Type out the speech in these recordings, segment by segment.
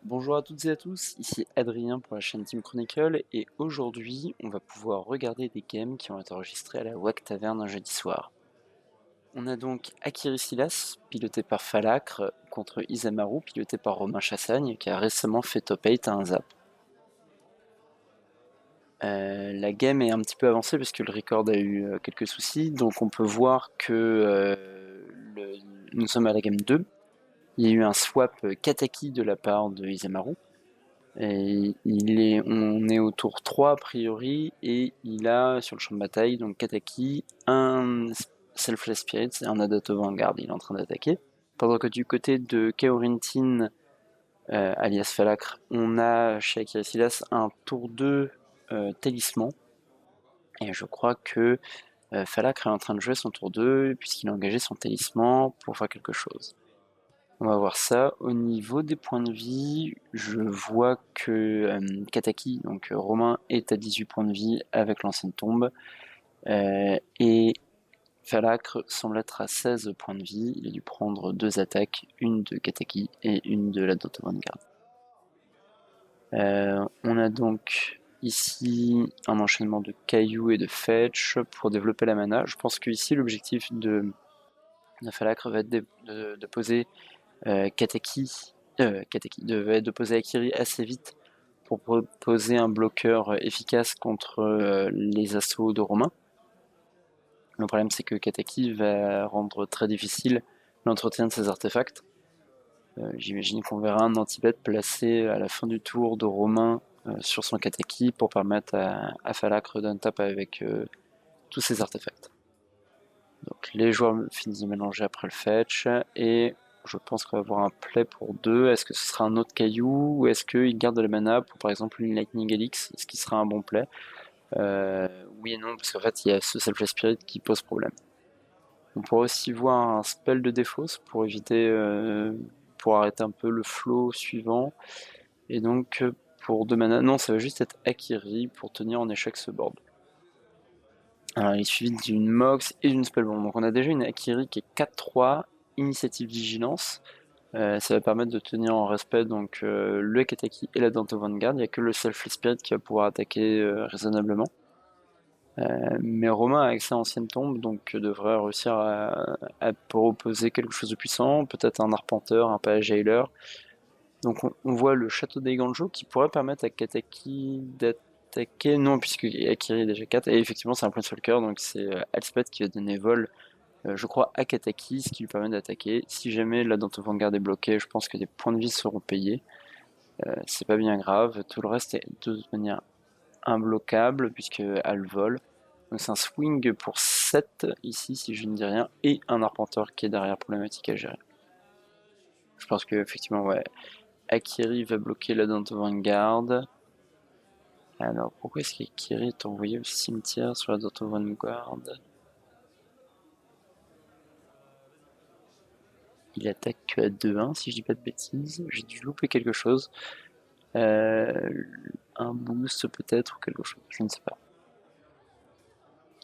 Bonjour à toutes et à tous, ici Adrien pour la chaîne Team Chronicle et aujourd'hui on va pouvoir regarder des games qui ont été enregistrés à la WAC Taverne un jeudi soir. On a donc Akiri Silas, piloté par Falacre, contre Isamaru, piloté par Romain Chassagne, qui a récemment fait top 8 à un zap. La game est un petit peu avancée parce que le record a eu quelques soucis, donc on peut voir que nous sommes à la game 2. Il y a eu un swap Kataki de la part de Isamaru. Et on est au tour 3 a priori, et il a sur le champ de bataille, donc Kataki, un Selfless Spirit et un Adato Vanguard, il est en train d'attaquer. Pendant que du côté de Kaorintin, alias Falacre, on a chez Akirisilas un tour 2 Talisman, et je crois que Falacre est en train de jouer son tour 2 puisqu'il a engagé son Talisman pour faire quelque chose. On va voir ça. Au niveau des points de vie, je vois que Kataki, donc Romain, est à 18 points de vie avec l'ancienne tombe. Et Falacre semble être à 16 points de vie. Il a dû prendre 2 attaques, une de Kataki et une de la Dante Vanguard. On a donc ici un enchaînement de cailloux et de fetch pour développer la mana. Je pense que ici l'objectif de Falacre va être de poser Kataki devait poser Akiri assez vite pour proposer un bloqueur efficace contre les assauts de Romain. Le problème c'est que Kataki va rendre très difficile l'entretien de ses artefacts. J'imagine qu'on verra un anti-bet placé à la fin du tour de Romain sur son Kataki pour permettre à Falacre d'un tap avec tous ses artefacts. Donc les joueurs finissent de mélanger après le fetch et je pense qu'on va avoir un play pour 2. Est-ce que ce sera un autre caillou ou est-ce qu'il garde de la mana pour par exemple une Lightning Helix, ce qui sera un bon play? Oui et non, parce qu'en fait il y a ce Selfless Spirit qui pose problème. On pourrait aussi voir un spell de défausse pour éviter, pour arrêter un peu le flow suivant. Et donc pour 2 mana, non, ça va juste être Akiri pour tenir en échec ce board. Alors, il est suivi d'une Mox et d'une Spellbomb. Donc on a déjà une Akiri qui est 4-3, initiative vigilance. Ça va permettre de tenir en respect donc le Kataki et la Danto Vanguard. Il n'y a que le Selfless Spirit qui va pouvoir attaquer raisonnablement. Mais Romain a accès à Ancienne Tombe, donc devrait réussir à proposer quelque chose de puissant, peut-être un Arpenteur, un Page Jailer. Donc on voit le Château d'Eiganjo qui pourrait permettre à Kataki d'attaquer, non puisque Akiri est déjà 4, et effectivement c'est un Planeswalker, donc c'est Elspeth qui va donner vol, je crois, à Kataki, ce qui lui permet d'attaquer. Si jamais la Danto Vanguard est bloquée, je pense que des points de vie seront payés. C'est pas bien grave, tout le reste est de toute manière imbloquable puisque elle vole. Donc c'est un swing pour 7 ici si je ne dis rien, et un Arpenteur qui est derrière problématique à gérer. Je pense que effectivement ouais, Akiri va bloquer la Danto Vanguard. Alors pourquoi est-ce qu'Akiri est envoyé au cimetière sur la Danto Vanguard? Il attaque que à 2-1 si je dis pas de bêtises. J'ai dû louper quelque chose. Un boost peut-être ou quelque chose, je ne sais pas.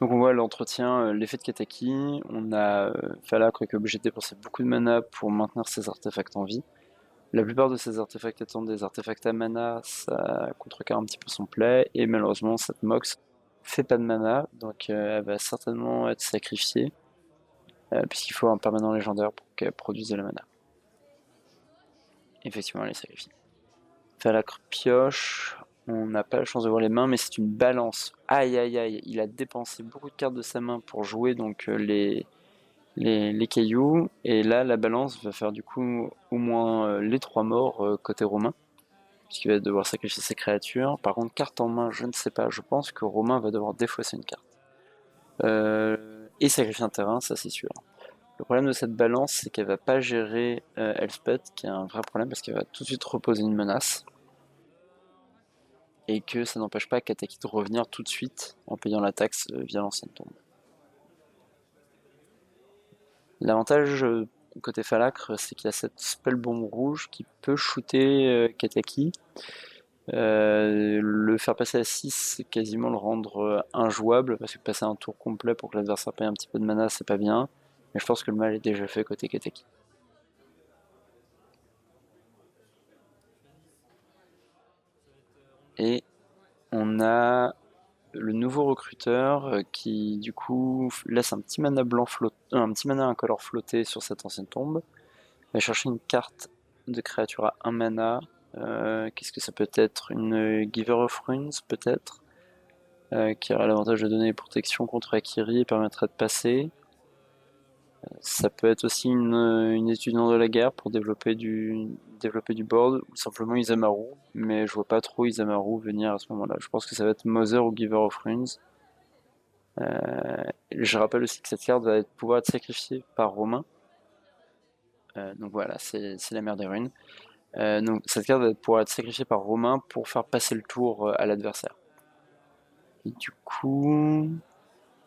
Donc on voit l'entretien, l'effet de Kataki. On a Falacre qui est obligé de dépenser beaucoup de mana pour maintenir ses artefacts en vie. La plupart de ces artefacts étant des artefacts à mana, ça contrecarre un petit peu son play, et malheureusement cette Mox fait pas de mana, donc elle va certainement être sacrifiée, puisqu'il faut un permanent légendaire pour qu'elle produise de la mana. Effectivement elle est sacrifiée. Falacre pioche, on n'a pas la chance de voir les mains, mais c'est une balance. Aïe aïe aïe, il a dépensé beaucoup de cartes de sa main pour jouer donc les cailloux, et là la balance va faire du coup au moins les 3 morts côté romain, puisqu'il va devoir sacrifier ses créatures. Par contre, carte en main, je ne sais pas, je pense que Romain va devoir défausser une carte. Et sacrifier un terrain, ça c'est sûr. Le problème de cette balance, c'est qu'elle va pas gérer Elspeth, qui est un vrai problème, parce qu'elle va tout de suite reposer une menace, et que ça n'empêche pas Kataki de revenir tout de suite en payant la taxe via l'ancienne tombe. L'avantage côté Falacre, c'est qu'il y a cette spellbomb rouge qui peut shooter Kataki. Le faire passer à 6, c'est quasiment le rendre injouable, parce que passer un tour complet pour que l'adversaire paye un petit peu de mana, c'est pas bien. Mais je pense que le mal est déjà fait côté Kataki. Et on a le nouveau recruteur qui du coup laisse un petit mana blanc un petit mana incolore flotter sur cette ancienne tombe. Va chercher une carte de créature à 1 mana. Qu'est-ce que ça peut être? Une Giver of Runes peut-être, qui aurait l'avantage de donner protection contre Akiri et permettrait de passer. Ça peut être aussi une étudiante de la guerre pour développer du board, ou simplement Isamaru, mais je vois pas trop Isamaru venir à ce moment-là. Je pense que ça va être Mother ou Giver of Runes. Je rappelle aussi que cette carte va pouvoir être sacrifiée par Romain. Donc voilà, c'est la mère des runes. Donc cette carte va pouvoir être sacrifiée par Romain pour faire passer le tour à l'adversaire. Et du coup,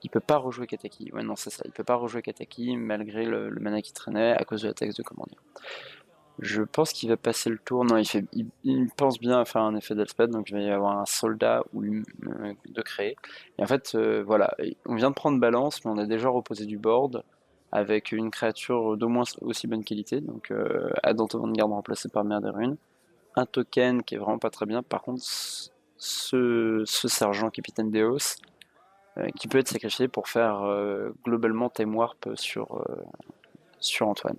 il peut pas rejouer Kataki. Ouais, non, c'est ça. Il peut pas rejouer Kataki malgré le mana qui traînait à cause de la taxe de commandement. Je pense qu'il va passer le tour. Non, il pense bien à faire un effet d'Elspeth, donc il va y avoir un soldat ou de créer. Et en fait, voilà, on vient de prendre balance, mais on a déjà reposé du board avec une créature d'au moins aussi bonne qualité, donc Adant Vanguard remplacé par Mère des Runes. Un token qui est vraiment pas très bien. Par contre, ce sergent Capitaine Deos, qui peut être sacrifié pour faire globalement Time Warp sur Antoine.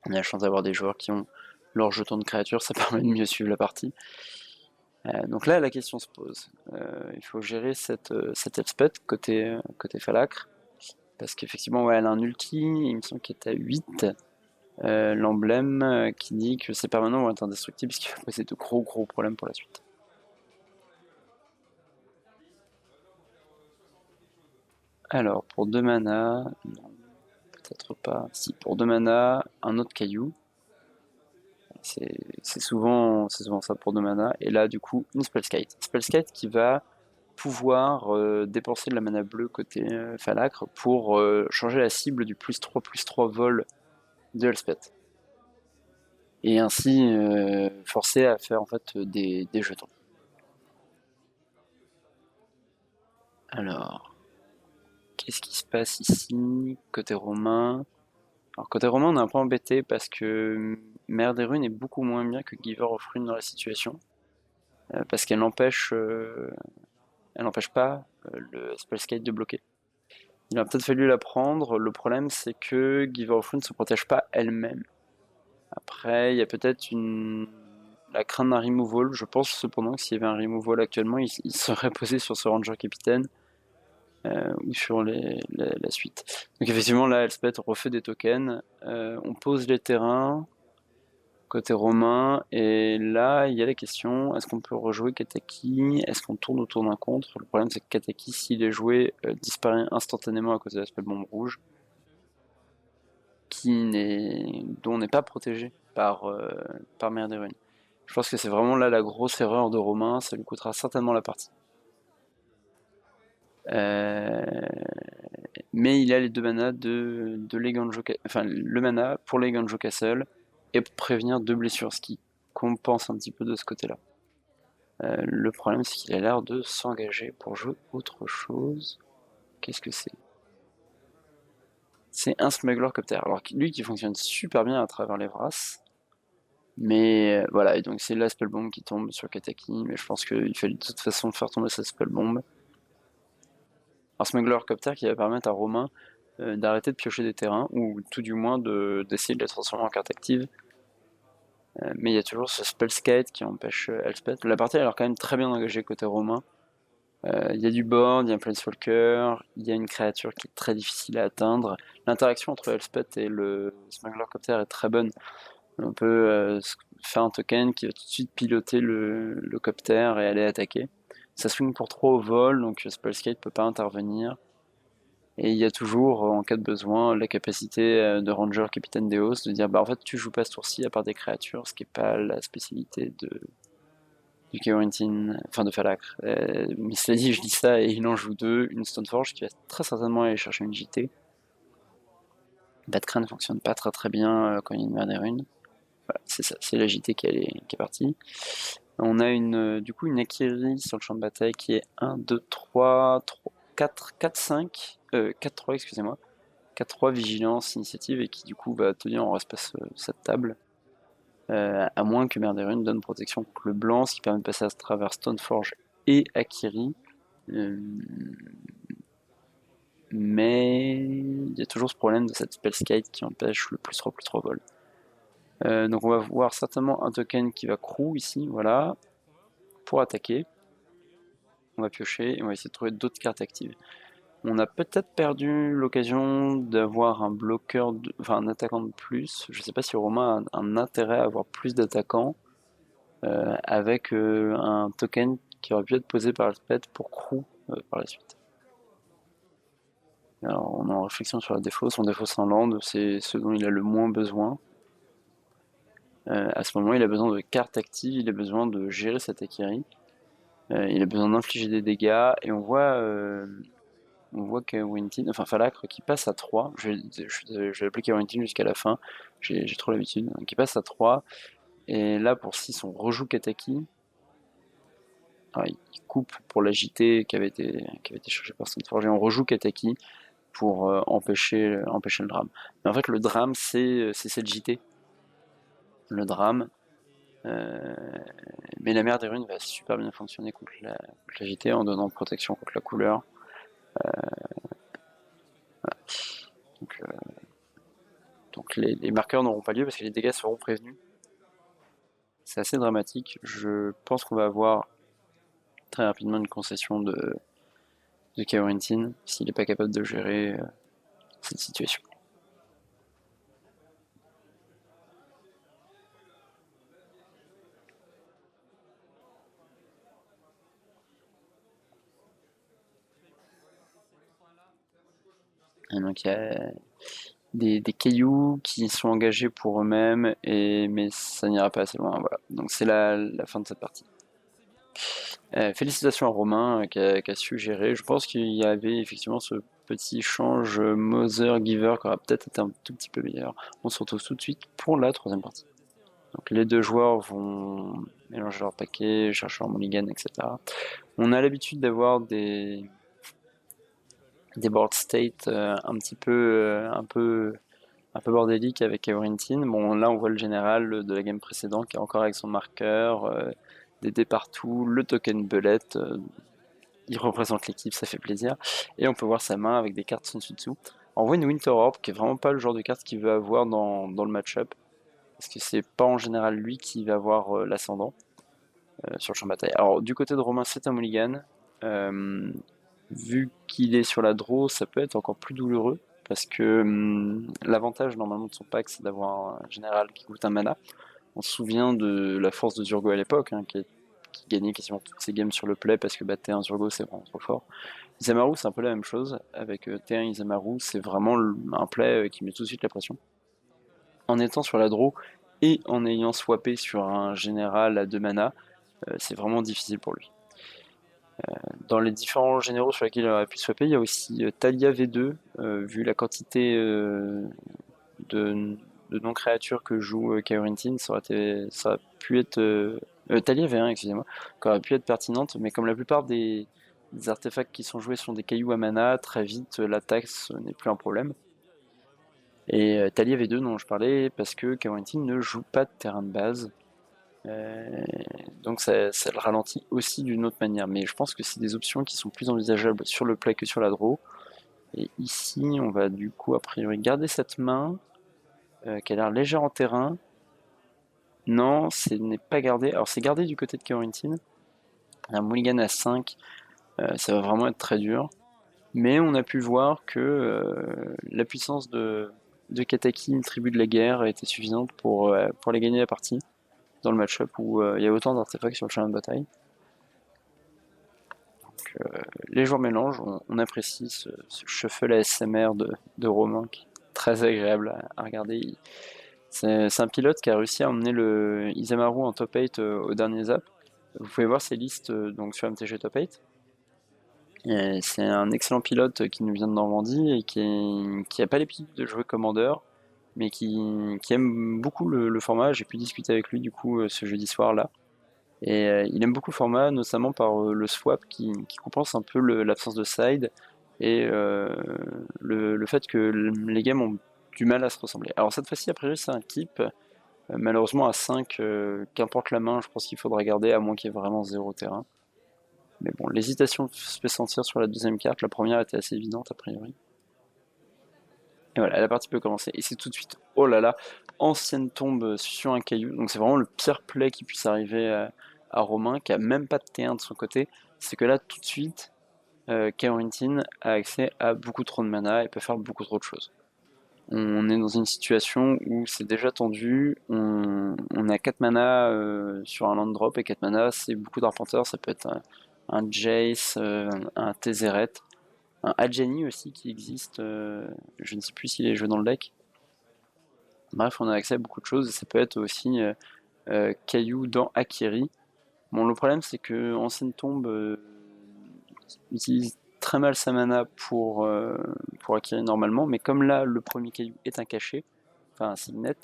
On a la chance d'avoir des joueurs qui ont leur jeton de créature, ça permet de mieux suivre la partie. Donc là, la question se pose. Il faut gérer cette Elspeth côté Falacre, parce qu'effectivement, ouais, elle a un ulti, il me semble qu'il est à 8. L'emblème qui dit que ces permanents vont être indestructibles, ce qui va poser de gros problèmes pour la suite. Alors, pour 2 mana, non, peut-être pas. Si, pour 2 mana, un autre caillou. C'est souvent ça pour 2 mana. Et là, du coup, une Spellskite. Spellskite qui va pouvoir dépenser de la mana bleue côté Falacre pour changer la cible du +3/+3 vol de Elspeth. Et ainsi forcer à faire en fait des jetons. Alors, qu'est-ce qui se passe ici côté romain? Alors côté romain, on est un peu embêté parce que Mère des Runes est beaucoup moins bien que Giver of Runes dans la situation, parce qu'elle n'empêche pas le Spellskite de bloquer. Il a peut-être fallu la prendre. Le problème, c'est que Giver of Runes ne se protège pas elle-même. Après, il y a peut-être la crainte d'un removal. Je pense cependant que s'il y avait un removal actuellement, il serait posé sur ce Ranger Capitaine ou sur la suite. Donc effectivement, là, Elspeth refait des tokens. On pose les terrains côté romain, et là, il y a la question, est-ce qu'on peut rejouer Kataki? Est-ce qu'on tourne autour d'un contre? Le problème, c'est que Kataki, s'il est joué, disparaît instantanément à cause de la spellbombe rouge, dont on n'est pas protégé par Mère des Runes. Je pense que c'est vraiment là la grosse erreur de Romain, ça lui coûtera certainement la partie. Mais il a les 2 manas de Leganjo, enfin le mana pour Leganjo Castle et pour prévenir 2 blessures, ce qui compense un petit peu de ce côté-là. Le problème, c'est qu'il a l'air de s'engager pour jouer autre chose. Qu'est-ce que c'est? C'est un Smuggler Copter. Alors lui qui fonctionne super bien à travers les Vras. Mais voilà, et donc c'est la Spellbomb qui tombe sur Kataki, mais je pense qu'il fallait de toute façon faire tomber cette Spellbomb. Un Smuggler Copter qui va permettre à Romain d'arrêter de piocher des terrains, ou tout du moins d'essayer de les transformer en carte active. Mais il y a toujours ce Spellskite qui empêche Elspeth. La partie a l'air quand même très bien engagée côté Romain. Il y a du board, il y a un Planeswalker, il y a une créature qui est très difficile à atteindre. L'interaction entre Elspeth et le Smuggler Copter est très bonne. On peut faire un token qui va tout de suite piloter le Copter et aller attaquer. Ça swing pour 3 au vol, donc Spellskite peut pas intervenir. Et il y a toujours, en cas de besoin, la capacité de Ranger Capitaine Deos de dire bah en fait tu joues pas ce tour-ci à part des créatures, ce qui est pas la spécialité du Corentin, enfin de Falacre. Mais cela dit, je dis ça et il en joue 2, une Stoneforge qui va très certainement aller chercher une JT. Batcran ne fonctionne pas très bien quand il y a une mère des runes. Voilà, c'est ça, c'est la JT qui est partie. On a du coup une Akiri sur le champ de bataille qui est 1, 2, 3, 4, 4, 5, 4, 3, excusez-moi. 4-3 vigilance, initiative, et qui du coup va tenir en espace cette table. à moins que Mer des Runes donne protection contre le blanc, ce qui permet de passer à travers Stoneforge et Akiri. Mais il y a toujours ce problème de cette Spellskite qui empêche le +3/+3 vol. Donc on va voir certainement un token qui va crew ici, voilà, pour attaquer. On va piocher et on va essayer de trouver d'autres cartes actives. On a peut-être perdu l'occasion d'avoir un bloqueur, enfin un attaquant de plus. Je sais pas si Romain a un intérêt à avoir plus d'attaquants avec un token qui aurait pu être posé par Elspeth pour crew par la suite. Alors on est en réflexion sur la défaut. Son défaut c'est un land, c'est ce dont il a le moins besoin. À ce moment, il a besoin de cartes actives, il a besoin de gérer cette Akiri. Il a besoin d'infliger des dégâts, et on voit Kawintin, enfin Falacre, qui passe à 3. Je vais appeler Kawintin jusqu'à la fin, j'ai trop l'habitude. Qui passe à 3, et là pour 6, on rejoue Kataki. Alors, il coupe pour la JT qui avait été cherché par Stoneforge, et on rejoue Kataki pour empêcher le drame. Mais en fait, le drame, c'est cette JT. Le drame, mais la Mer des Runes va super bien fonctionner contre la JT en donnant protection contre la couleur. Voilà. Donc les marqueurs n'auront pas lieu parce que les dégâts seront prévenus. C'est assez dramatique. Je pense qu'on va avoir très rapidement une concession de Kawintin s'il n'est pas capable de gérer cette situation. Et donc il y a des cailloux qui sont engagés pour eux-mêmes, mais ça n'ira pas assez loin. Voilà. Donc c'est la fin de cette partie. Félicitations à Romain qui a su gérer. Je pense qu'il y avait effectivement ce petit échange Mother-Giver qui aura peut-être été un tout petit peu meilleur. On se retrouve tout de suite pour la troisième partie. Donc les deux joueurs vont mélanger leur paquet, chercher leur mulligan, etc. On a l'habitude d'avoir des board state un peu bordélique avec Kawintin. Bon, là on voit le général de la game précédente qui est encore avec son marqueur, des dés partout, le token belette, il représente l'équipe, ça fait plaisir. Et on peut voir sa main avec des cartes sans dessus-dessous. On voit une Winter Orb qui est vraiment pas le genre de carte qu'il veut avoir dans le match-up. Parce que c'est pas en général lui qui va avoir l'ascendant sur le champ de bataille. Alors du côté de Romain, c'est un mulligan. Vu qu'il est sur la draw, ça peut être encore plus douloureux. Parce que l'avantage normalement de son pack, c'est d'avoir un général qui coûte un mana. On se souvient de la force de Zurgo à l'époque, qui gagnait quasiment toutes ses games sur le play parce que T1 Zurgo c'est vraiment trop fort. Isamaru c'est un peu la même chose, avec T1 Isamaru c'est vraiment un play qui met tout de suite la pression. En étant sur la draw et en ayant swappé sur un général à 2 mana, c'est vraiment difficile pour lui. Dans les différents généraux sur lesquels il aurait pu swapper, il y a aussi Talia V2, vu la quantité de non-créatures que joue Kawintin, ça aurait pu être... Talia V1, excusez-moi, qui aurait pu être pertinente, mais comme la plupart des artefacts qui sont joués sont des cailloux à mana, très vite l'attaque n'est plus un problème. Et Talia V2 dont je parlais, parce que Kawintin ne joue pas de terrain de base, donc ça le ralentit aussi d'une autre manière, mais je pense que c'est des options qui sont plus envisageables sur le play que sur la draw. Et ici, on va du coup a priori garder cette main, qui a l'air légère en terrain. Non, ce n'est pas gardé. Alors c'est gardé du côté de Kawintin. Un mulligan à 5, ça va vraiment être très dur. Mais on a pu voir que la puissance de Kataki, une tribu de la guerre, était suffisante pour les gagner la partie dans le match-up où il y a autant d'artefacts sur le champ de bataille. Donc les joueurs mélangent, on apprécie ce shuffle ASMR de Romain qui est très agréable à regarder. C'est un pilote qui a réussi à emmener le Isamaru en top 8 au dernier zap. Vous pouvez voir ses listes donc sur MTG Top 8. C'est un excellent pilote qui nous vient de Normandie et qui a pas l'habitude de jouer Commander, mais qui aime beaucoup le format. J'ai pu discuter avec lui du coup ce jeudi soir là. Et il aime beaucoup le format, notamment par le swap qui compense un peu l'absence de side et le fait que les games ont du mal à se ressembler. Alors cette fois-ci, a priori, c'est un keep. Malheureusement à 5, qu'importe la main, je pense qu'il faudra garder à moins qu'il y ait vraiment 0 terrain. Mais bon, l'hésitation se fait sentir sur la deuxième carte, la première était assez évidente a priori. Et voilà, la partie peut commencer. Et c'est tout de suite, oh là là, ancienne tombe sur un caillou. Donc c'est vraiment le pire play qui puisse arriver à Romain, qui a même pas de T1 de son côté. C'est que là, tout de suite, Kaorintin a accès à beaucoup trop de mana et peut faire beaucoup trop de choses. On est dans une situation où c'est déjà tendu, on a 4 mana sur un land drop, et 4 mana c'est beaucoup d'arpenteurs, ça peut être un Jace, un Tezzeret, un Adjani aussi qui existe, je ne sais plus s'il est joué dans le deck. Bref, on a accès à beaucoup de choses, et ça peut être aussi Caillou dans Akiri. Bon, le problème c'est que Ancienne Tombe utilise très mal sa mana pour Akiri normalement, mais comme là le premier Caillou est un cachet, enfin un signet,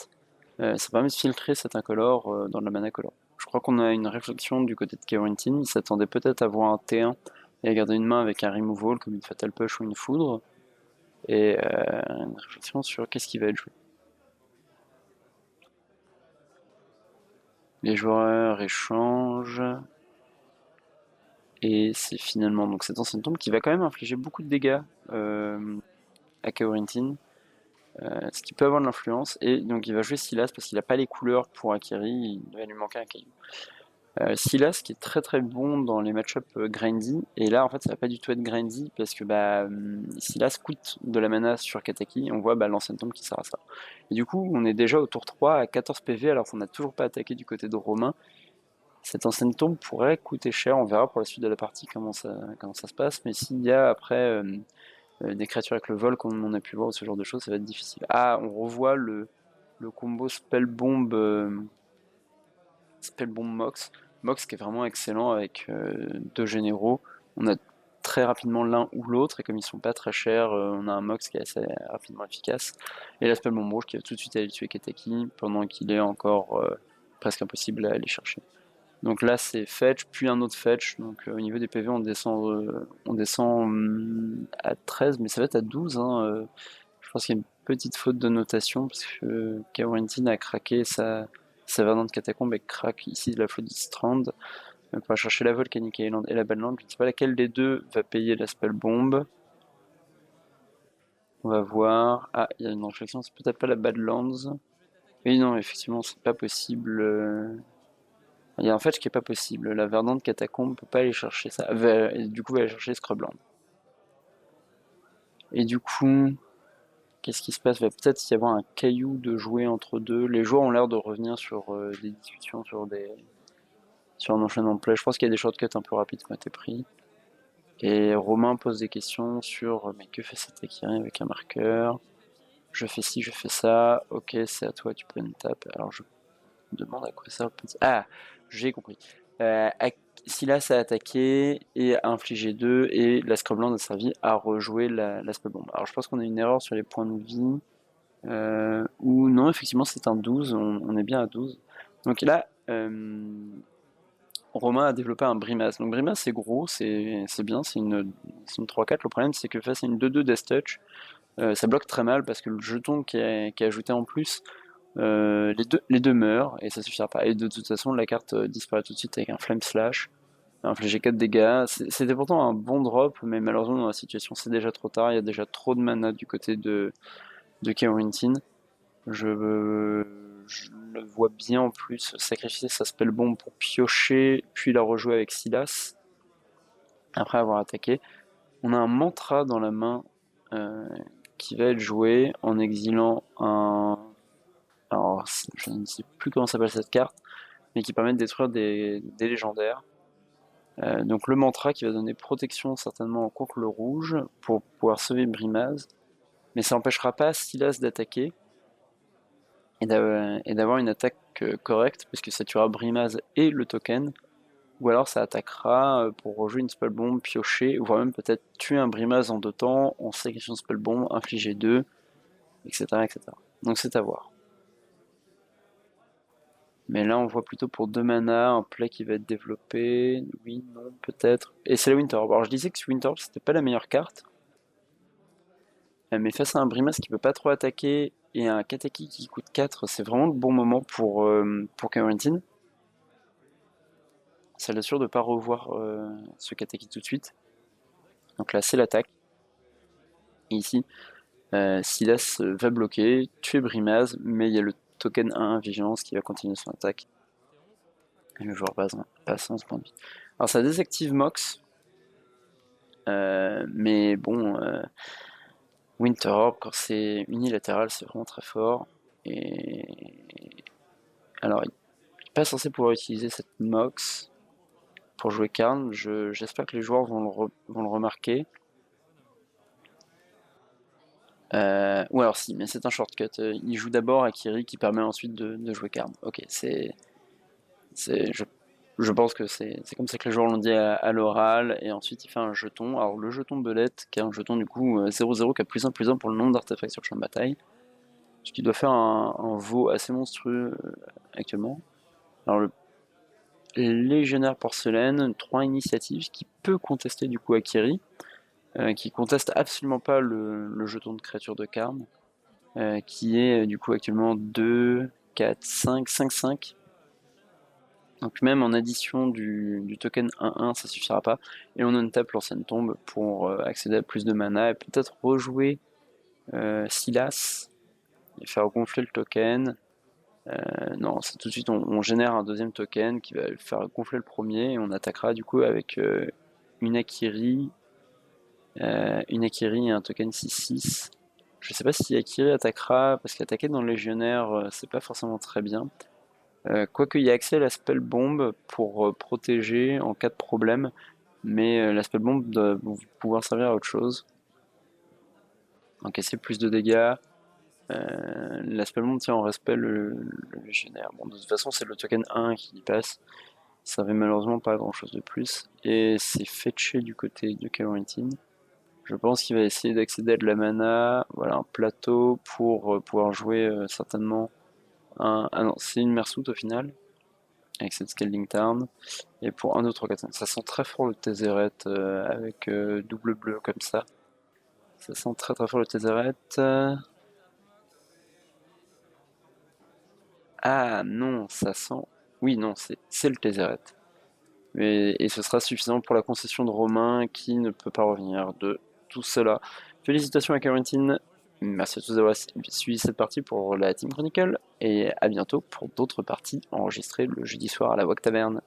ça permet de filtrer cet incolore dans la mana color. Je crois qu'on a une réflexion du côté de Kaorintin, il s'attendait peut-être à voir un T1 et à garder une main avec un removal comme une Fatal Push ou une Foudre, et une réflexion sur qu'est-ce qui va être joué. Les joueurs échangent, et c'est finalement donc cette ancienne tombe qui va quand même infliger beaucoup de dégâts à Kaorintin, ce qui peut avoir de l'influence, et donc il va jouer Silas parce qu'il n'a pas les couleurs pour Akiri, il va lui manquer un caillou. Silas qui est très très bon dans les match-up grindy, et là en fait ça va pas du tout être grindy parce que Silas coûte de la mana sur Kataki, et on voit l'ancienne tombe qui sert à ça. Et du coup on est déjà au tour 3 à 14 PV alors qu'on n'a toujours pas attaqué du côté de Romain. Cette ancienne tombe pourrait coûter cher, on verra pour la suite de la partie comment ça se passe, mais s'il y a après des créatures avec le vol comme on a pu voir ou ce genre de choses, ça va être difficile. Ah, on revoit le combo Spellbomb Mox. Mox qui est vraiment excellent avec deux généraux. On a très rapidement l'un ou l'autre, et comme ils sont pas très chers, on a un Mox qui est assez rapidement efficace. Et la Spellbomb Rouge qui va tout de suite aller tuer Ketaki pendant qu'il est encore presque impossible à aller chercher. Donc là c'est fetch, puis un autre fetch, donc au niveau des PV on descend à 13, mais ça va être à 12. Je pense qu'il y a une petite faute de notation, parce que Kaorintin a craqué sa Verdante Catacombe, et craque ici la Flooded Strand. Donc on va chercher la Volcanic Island et la Badlands, je ne sais pas laquelle des deux va payer la Spellbomb. On va voir, ah il y a une réflexion, c'est peut-être pas la Badlands. Oui non, effectivement c'est pas possible. Il y a un fetch qui est pas possible. La Verdante Catacombe peut pas aller chercher ça. Et du coup, elle va aller chercher Scrubland. Et du coup, qu'est-ce qui se passe? Il va peut-être y avoir un caillou de jouer entre deux. Les joueurs ont l'air de revenir sur des discussions, sur un enchaînement de play. Je pense qu'il y a des shortcuts un peu rapides qui ont été pris. Et Romain pose des questions sur mais que fait cet Akiri avec un marqueur? Je fais ci, je fais ça. Ok, c'est à toi, tu peux une tape. Alors je me demande à quoi ça peut. Ah, j'ai compris. Silas a attaqué et a infligé 2, et la Scrubland a servi à rejouer la Spellbomb. Alors je pense qu'on a une erreur sur les points de vie, ou non, effectivement c'est un 12, on est bien à 12. Donc là, Romain a développé un Brimaz. Donc Brimaz c'est gros, c'est bien, c'est une 3-4. Le problème c'est que face à une 2-2 Death Touch, ça bloque très mal parce que le jeton qui est ajouté en plus, les deux meurent et ça suffira pas. Et de toute façon, la carte disparaît tout de suite avec un Flame Slash, infliger 4 dégâts. C'était pourtant un bon drop, mais malheureusement dans la situation c'est déjà trop tard. Il y a déjà trop de mana du côté de Kaorintin. Je le vois bien en plus sacrifier sa Spellbomb pour piocher, puis la rejouer avec Silas après avoir attaqué. On a un mantra dans la main qui va être joué en exilant un. Alors, je ne sais plus comment s'appelle cette carte, mais qui permet de détruire des légendaires. Donc le mantra qui va donner protection certainement contre le rouge pour pouvoir sauver Brimaz, mais ça n'empêchera pas Silas d'attaquer et d'avoir une attaque correcte, puisque ça tuera Brimaz et le token, ou alors ça attaquera pour rejouer une Spellbomb, piocher, voire même peut-être tuer un Brimaz en 2 temps, en sacrifiant Spellbomb, infliger 2, etc., etc. Donc c'est à voir. Mais là, on voit plutôt pour 2 mana un play qui va être développé. Oui, non, peut-être. Et c'est la Wintorb. Alors je disais que Wintorb c'était pas la meilleure carte. Mais face à un Brimaz qui peut pas trop attaquer et un Kateki qui coûte 4, c'est vraiment le bon moment pour Quarantine. Ça l'assure de ne pas revoir ce Kateki tout de suite. Donc là, c'est l'attaque. Et ici, Silas va bloquer, tuer Brimaz, mais il y a le token 1 Vigilance qui va continuer son attaque. Et le joueur passe 11 points de vie. Alors ça désactive Mox, mais bon, Winter Orb, quand c'est unilatéral, c'est vraiment très fort. Et alors, il n'est pas censé pouvoir utiliser cette Mox pour jouer Karn. J'espère que les joueurs vont le remarquer. Ou alors si, mais c'est un shortcut. Il joue d'abord Akiri qui permet ensuite de jouer Karn. Ok, je pense que c'est comme ça que les joueurs l'ont dit à l'oral, et ensuite il fait un jeton. Alors le jeton belette, qui est un jeton du coup 0-0 qui a +1/+1 pour le nombre d'artefacts sur le champ de bataille. Ce qui doit faire un veau assez monstrueux actuellement. Alors le légionnaire porcelaine, 3 initiatives, qui peut contester du coup Akiri, qui conteste absolument pas le jeton de créature de Karn, qui est du coup actuellement 2, 4, 5, 5, 5. Donc même en addition du token 1-1, ça suffira pas. Et on untape l'ancienne tombe pour accéder à plus de mana et peut-être rejouer Silas et faire gonfler le token. Non, c'est tout de suite on génère un deuxième token qui va faire gonfler le premier et on attaquera du coup avec une Akiri et un token 6-6. Je sais pas si Akiri attaquera, parce qu'attaquer dans le légionnaire c'est pas forcément très bien. Quoique il y a accès à la spell bomb pour protéger en cas de problème, mais la spell bomb doit pouvoir servir à autre chose. Encaisser plus de dégâts. La spell bomb tient en respect le légionnaire. Bon, de toute façon, c'est le token 1 qui y passe. Ça avait malheureusement pas grand chose de plus. Et c'est fetché du côté de Calorintine. Je pense qu'il va essayer d'accéder à de la mana. Voilà, un plateau pour pouvoir jouer certainement un. Ah non, c'est une Mersout au final, avec cette Scaling Town. Et pour 1, 2, 3, 4, 5. Ça sent très fort le Tézéret avec double bleu comme ça. Ça sent très très fort le Tézéret. Ah non, ça sent. Oui, non, c'est le Tézéret. Et ce sera suffisant pour la concession de Romain qui ne peut pas revenir de tout cela. Félicitations à Quarantine. Merci à tous d'avoir suivi cette partie pour la Team Chronicle. Et à bientôt pour d'autres parties enregistrées le jeudi soir à la Wok Taverne.